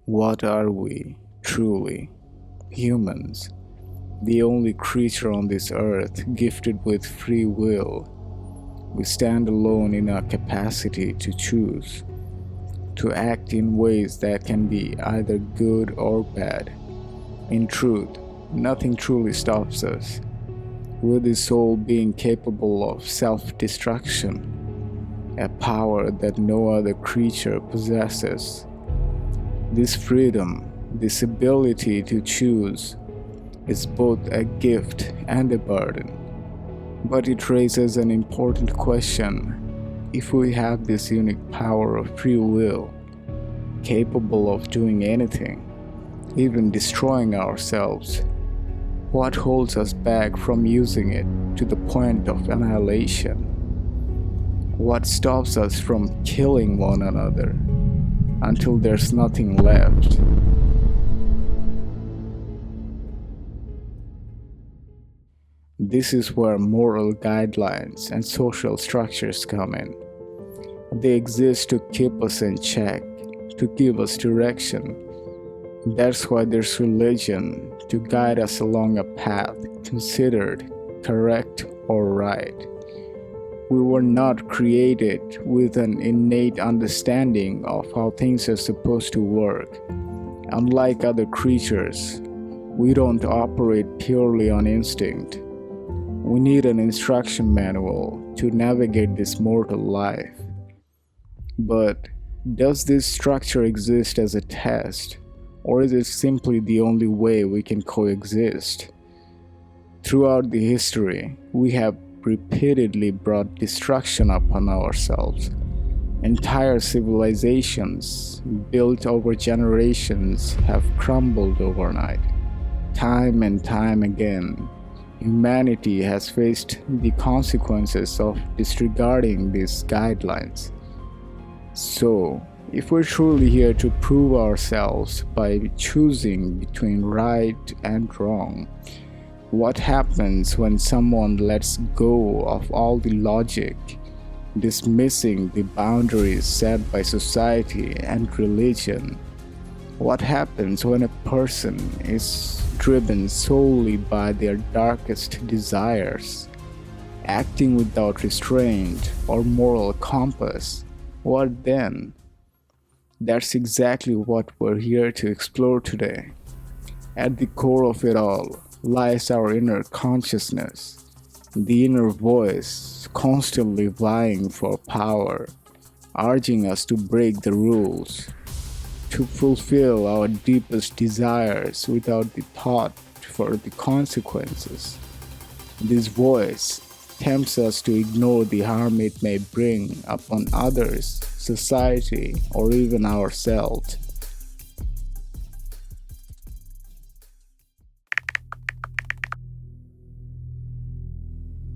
What are we, truly? Humans, the only creature on this earth gifted with free will. We stand alone in our capacity to choose, to act in ways that can be either good or bad. In truth, nothing truly stops us, with the soul being capable of self-destruction, a power that no other creature possesses. This freedom, this ability to choose, is both a gift and a burden. But it raises an important question. If we have this unique power of free will, capable of doing anything, even destroying ourselves, what holds us back from using it to the point of annihilation? What stops us from killing one another until there's nothing left? This is where moral guidelines and social structures come in. They exist to keep us in check, to give us direction. That's why there's religion, to guide us along a path considered correct or right. We were not created with an innate understanding of how things are supposed to work. Unlike other creatures, we don't operate purely on instinct. We need an instruction manual to navigate this mortal life. But does this structure exist as a test, or is it simply the only way we can coexist? Throughout the history, we have repeatedly brought destruction upon ourselves. Entire civilizations, built over generations, have crumbled overnight. Time and time again, humanity has faced the consequences of disregarding these guidelines. So, if we're truly here to prove ourselves by choosing between right and wrong, what happens when someone lets go of all the logic, dismissing the boundaries set by society and religion? What happens when a person is driven solely by their darkest desires, acting without restraint or moral compass? What then? That's exactly what we're here to explore today. At the core of it all lies our inner consciousness, the inner voice constantly vying for power, urging us to break the rules, to fulfill our deepest desires without the thought for the consequences. This voice tempts us to ignore the harm it may bring upon others, society, or even ourselves.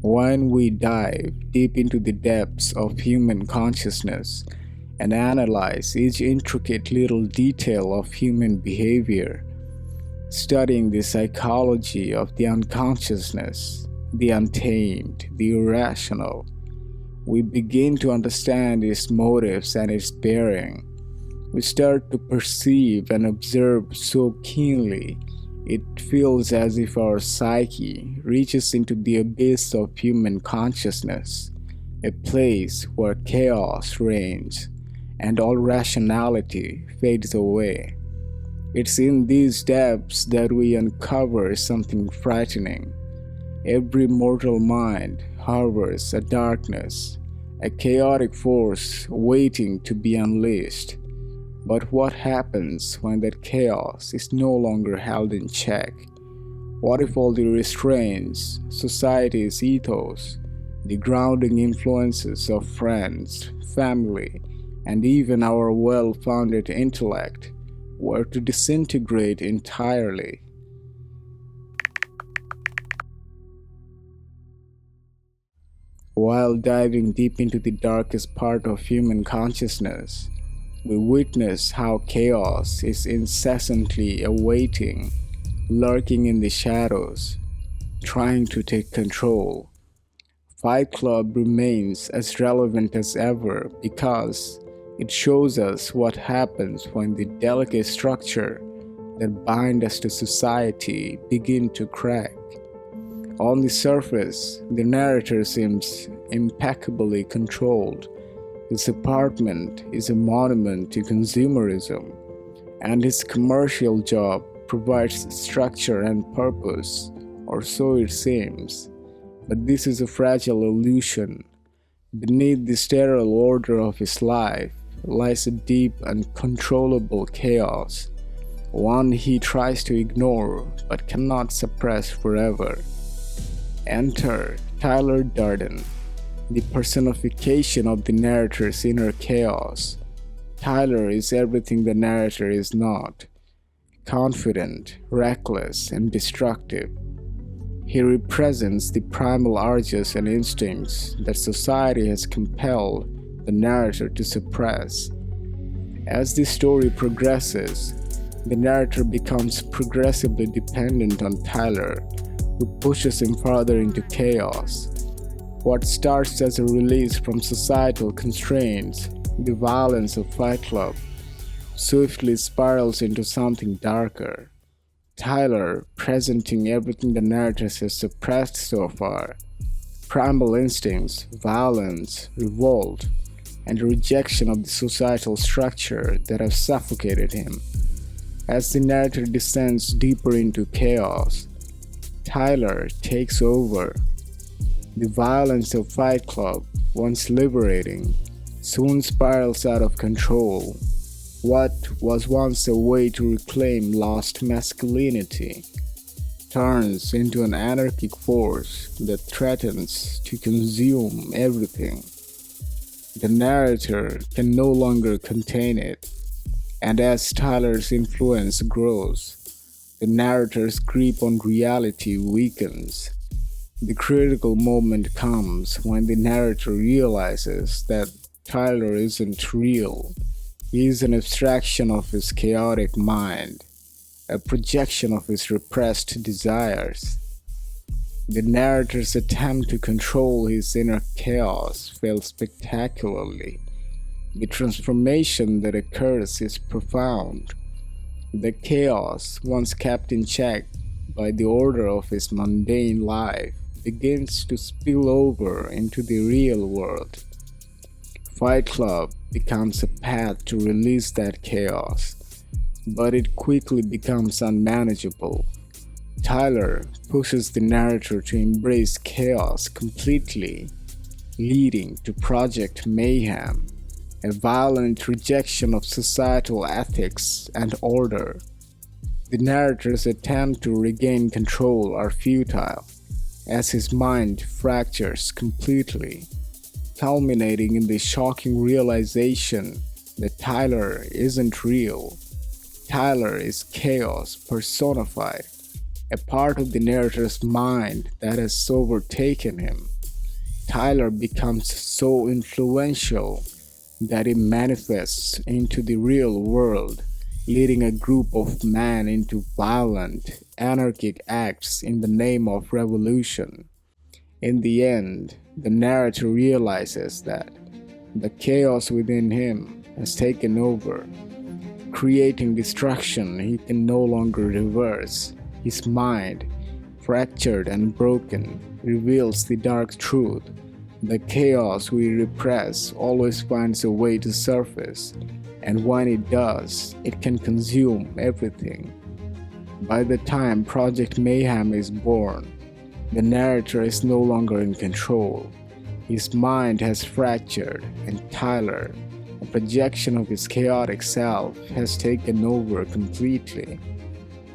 When we dive deep into the depths of human consciousness and analyze each intricate little detail of human behavior, studying the psychology of the unconsciousness, the untamed, the irrational, we begin to understand its motives and its bearing. We start to perceive and observe so keenly, it feels as if our psyche reaches into the abyss of human consciousness, a place where chaos reigns and all rationality fades away. It's in these depths that we uncover something frightening. Every mortal mind harbors a darkness, a chaotic force waiting to be unleashed. But what happens when that chaos is no longer held in check? What if all the restraints, society's ethos, the grounding influences of friends, family, and even our well-founded intellect were to disintegrate entirely? While diving deep into the darkest part of human consciousness, we witness how chaos is incessantly awaiting, lurking in the shadows, trying to take control. Fight Club remains as relevant as ever because It shows us what happens when the delicate structure that binds us to society begin to crack. On the surface, the narrator seems impeccably controlled. His apartment is a monument to consumerism, and his commercial job provides structure and purpose, or so it seems. But this is a fragile illusion. Beneath the sterile order of his life lies a deep, uncontrollable chaos, one he tries to ignore but cannot suppress forever. Enter Tyler Durden, the personification of the narrator's inner chaos. Tyler is everything the narrator is not: confident, reckless, and destructive. He represents the primal urges and instincts that society has compelled the narrator to suppress. As the story progresses, the narrator becomes progressively dependent on Tyler, who pushes him further into chaos. What starts as a release from societal constraints, the violence of Fight Club, swiftly spirals into something darker. Tyler presenting everything the narrator has suppressed so far: primal instincts, violence, revolt, and rejection of the societal structure that have suffocated him. As the narrator descends deeper into chaos, Tyler takes over. The violence of Fight Club, once liberating, soon spirals out of control. What was once a way to reclaim lost masculinity turns into an anarchic force that threatens to consume everything. The narrator can no longer contain it, and as Tyler's influence grows, the narrator's grip on reality weakens. The critical moment comes when the narrator realizes that Tyler isn't real. He is an abstraction of his chaotic mind, a projection of his repressed desires. The narrator's attempt to control his inner chaos fails spectacularly. The transformation that occurs is profound. The chaos, once kept in check by the order of his mundane life, begins to spill over into the real world. Fight Club becomes a path to release that chaos, but it quickly becomes unmanageable. Tyler pushes the narrator to embrace chaos completely, leading to Project Mayhem, a violent rejection of societal ethics and order. The narrator's attempts to regain control are futile, as his mind fractures completely, culminating in the shocking realization that Tyler isn't real. Tyler is chaos personified, a part of the narrator's mind that has overtaken him. Tyler becomes so influential that it manifests into the real world, leading a group of men into violent, anarchic acts in the name of revolution. In the end, the narrator realizes that the chaos within him has taken over, creating destruction he can no longer reverse. His mind, fractured and broken, reveals the dark truth. The chaos we repress always finds a way to surface, and when it does, it can consume everything. By the time Project Mayhem is born, the narrator is no longer in control. His mind has fractured, and Tyler, a projection of his chaotic self, has taken over completely.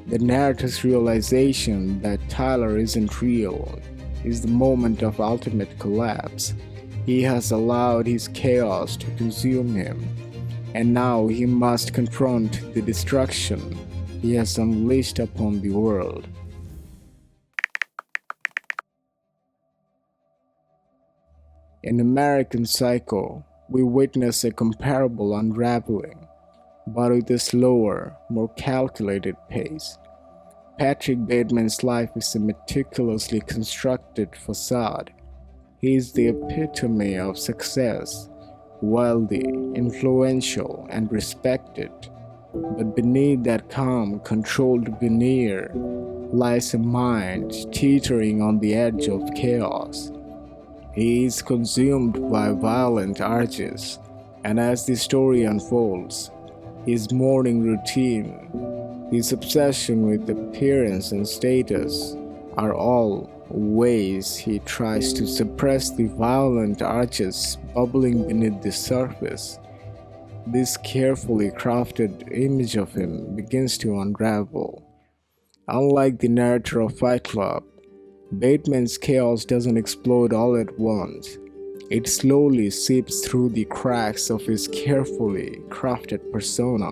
The narrator's realization that Tyler isn't real is the moment of ultimate collapse. He has allowed his chaos to consume him, and now he must confront the destruction he has unleashed upon the world. In American Psycho, we witness a comparable unraveling, but with a slower, more calculated pace. Patrick Bateman's life is a meticulously constructed façade. He is the epitome of success, wealthy, influential, and respected. But beneath that calm, controlled veneer lies a mind teetering on the edge of chaos. He is consumed by violent urges, and as the story unfolds, his morning routine, his obsession with appearance and status are all ways he tries to suppress the violent urges bubbling beneath the surface. This carefully crafted image of him begins to unravel. Unlike the narrator of Fight Club, Bateman's chaos doesn't explode all at once. It slowly seeps through the cracks of his carefully crafted persona,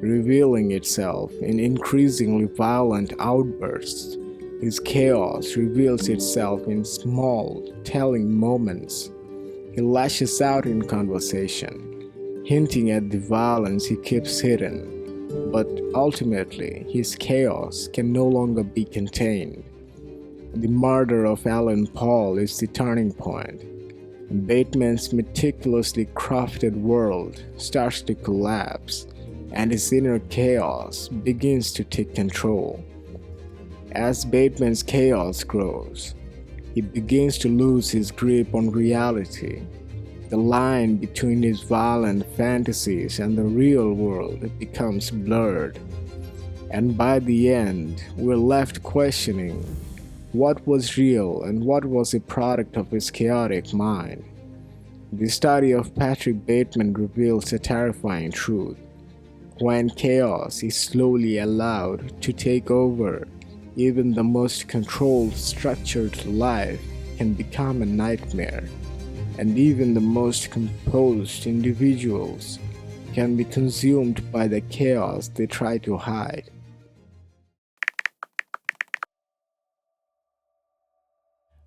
revealing itself in increasingly violent outbursts. His chaos reveals itself in small, telling moments. He lashes out in conversation, hinting at the violence he keeps hidden. But ultimately, his chaos can no longer be contained. The murder of Alan Paul is the turning point. Bateman's meticulously crafted world starts to collapse, and his inner chaos begins to take control. As Bateman's chaos grows, he begins to lose his grip on reality. The line between his violent fantasies and the real world becomes blurred. And by the end, we're left questioning what was real and what was a product of his chaotic mind. The study of Patrick Bateman reveals a terrifying truth. When chaos is slowly allowed to take over, even the most controlled, structured life can become a nightmare, and even the most composed individuals can be consumed by the chaos they try to hide.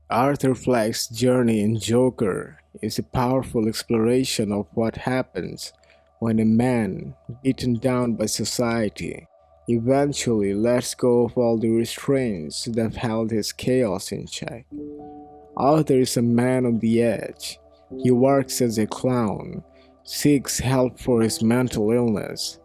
Arthur Fleck's journey in Joker is a powerful exploration of what happens when a man, beaten down by society, eventually lets go of all the restraints that held his chaos in check. Arthur is a man on the edge. He works as a clown, seeks help for his mental illness,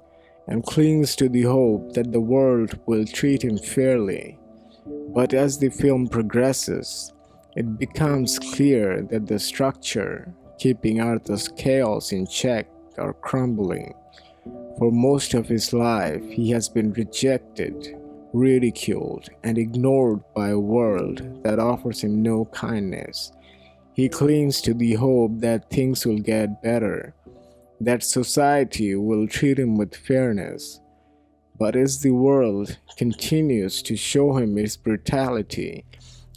and clings to the hope that the world will treat him fairly. But as the film progresses, it becomes clear that the structure keeping Arthur's chaos in check are crumbling. For most of his life, he has been rejected, ridiculed, and ignored by a world that offers him no kindness. He clings to the hope that things will get better, that society will treat him with fairness. But as the world continues to show him its brutality,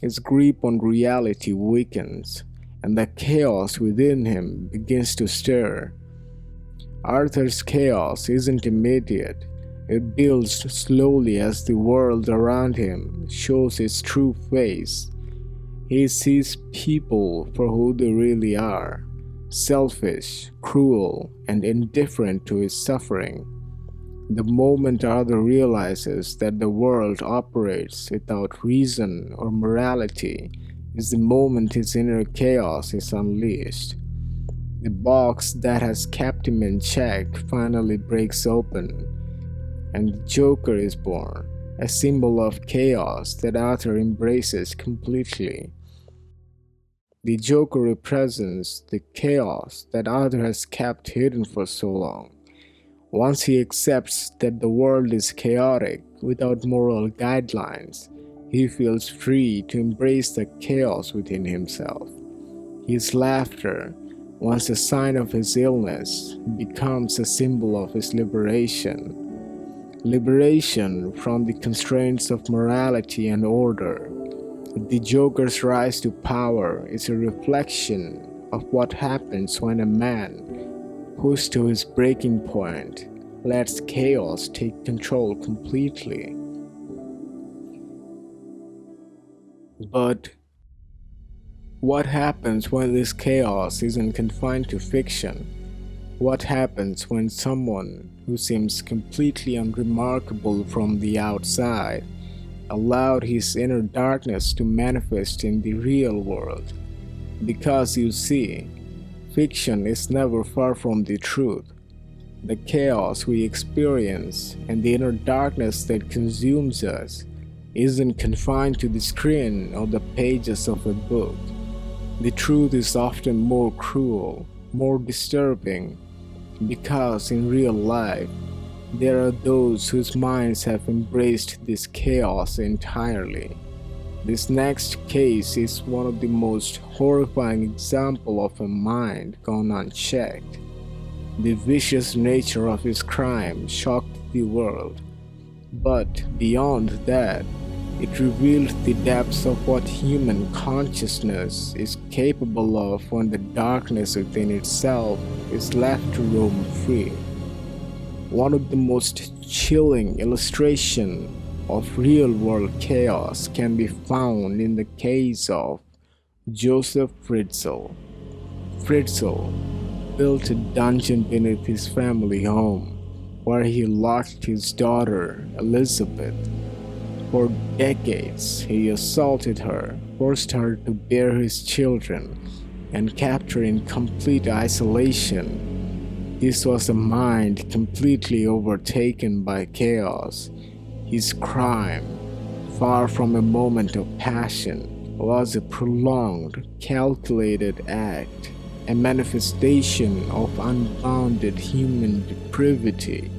his grip on reality weakens, and the chaos within him begins to stir. Arthur's chaos isn't immediate. It builds slowly as the world around him shows its true face. He sees people for who they really are, selfish, cruel, and indifferent to his suffering. The moment Arthur realizes that the world operates without reason or morality is the moment his inner chaos is unleashed. The box that has kept him in check finally breaks open, and the Joker is born, a symbol of chaos that Arthur embraces completely. The Joker represents the chaos that Arthur has kept hidden for so long. Once he accepts that the world is chaotic without moral guidelines, he feels free to embrace the chaos within himself. His laughter, once a sign of his illness, becomes a symbol of his liberation. Liberation from the constraints of morality and order. The Joker's rise to power is a reflection of what happens when a man, pushed to his breaking point, lets chaos take control completely. But what happens when this chaos isn't confined to fiction? What happens when someone who seems completely unremarkable from the outside allowed his inner darkness to manifest in the real world? Because you see, fiction is never far from the truth. The chaos we experience and the inner darkness that consumes us isn't confined to the screen or the pages of a book. The truth is often more cruel, more disturbing, because in real life, there are those whose minds have embraced this chaos entirely. This next case is one of the most horrifying examples of a mind gone unchecked. The vicious nature of his crime shocked the world, but beyond that, it revealed the depths of what human consciousness is capable of when the darkness within itself is left to roam free. One of the most chilling illustrations of real-world chaos can be found in the case of Josef Fritzl. Fritzl built a dungeon beneath his family home, where he locked his daughter, Elizabeth. For decades, he assaulted her, forced her to bear his children, and kept her in complete isolation. This was a mind completely overtaken by chaos. His crime, far from a moment of passion, was a prolonged, calculated act, a manifestation of unbounded human depravity.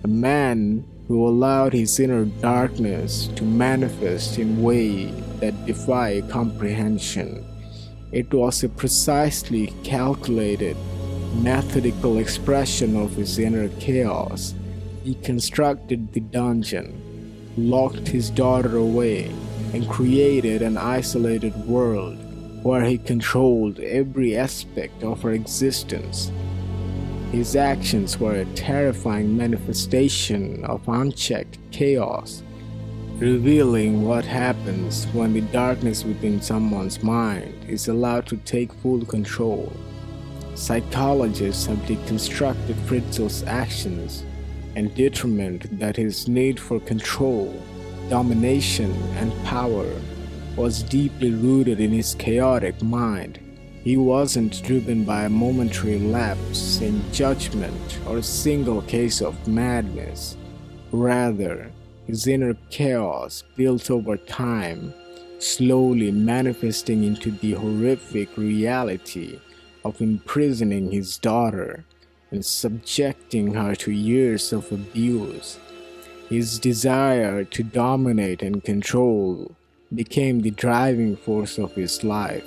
A man who allowed his inner darkness to manifest in ways that defy comprehension. It was a precisely calculated, methodical expression of his inner chaos. He constructed the dungeon, locked his daughter away, and created an isolated world where he controlled every aspect of her existence. His actions were a terrifying manifestation of unchecked chaos, revealing what happens when the darkness within someone's mind is allowed to take full control. Psychologists have deconstructed Fritzl's actions and determined that his need for control, domination, and power was deeply rooted in his chaotic mind. He wasn't driven by a momentary lapse in judgment or a single case of madness. Rather, his inner chaos built over time, slowly manifesting into the horrific reality of imprisoning his daughter and subjecting her to years of abuse. His desire to dominate and control became the driving force of his life,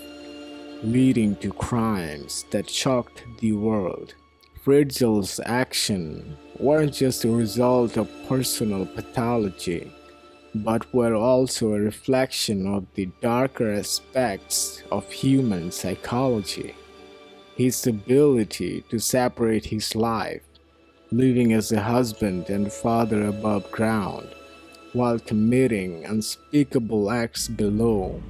leading to crimes that shocked the world. Fritzl's actions weren't just a result of personal pathology, but were also a reflection of the darker aspects of human psychology. His ability to separate his life, living as a husband and father above ground, while committing unspeakable acts below,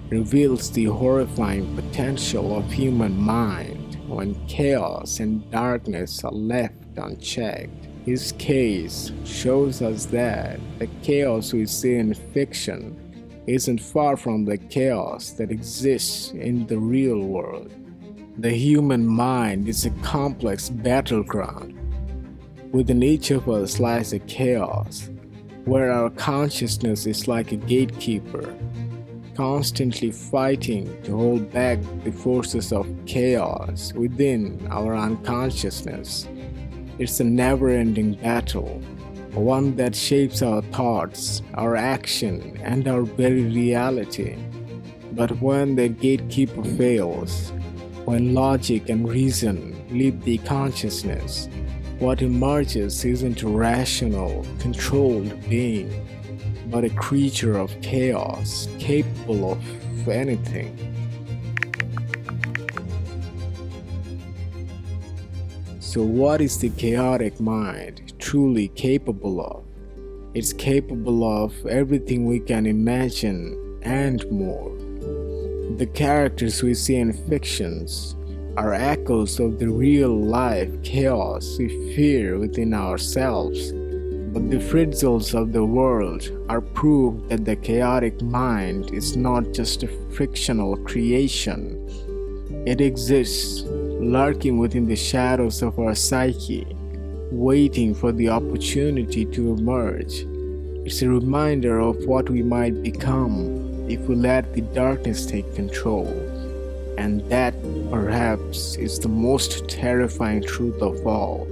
reveals the horrifying potential of human mind when chaos and darkness are left unchecked. His case shows us that the chaos we see in fiction isn't far from the chaos that exists in the real world. The human mind is a complex battleground. Within each of us lies a chaos, where our consciousness is like a gatekeeper, constantly fighting to hold back the forces of chaos within our unconsciousness. It's a never-ending battle, one that shapes our thoughts, our action, and our very reality. But when the gatekeeper fails, when logic and reason leave the consciousness, what emerges isn't a rational, controlled being, but a creature of chaos, capable of anything. So what is the chaotic mind truly capable of? It's capable of everything we can imagine and more. The characters we see in fictions are echoes of the real-life chaos we fear within ourselves. But the Fritzls of the world are proof that the chaotic mind is not just a fictional creation. It exists, lurking within the shadows of our psyche, waiting for the opportunity to emerge. It's a reminder of what we might become if we let the darkness take control. And that, perhaps, is the most terrifying truth of all.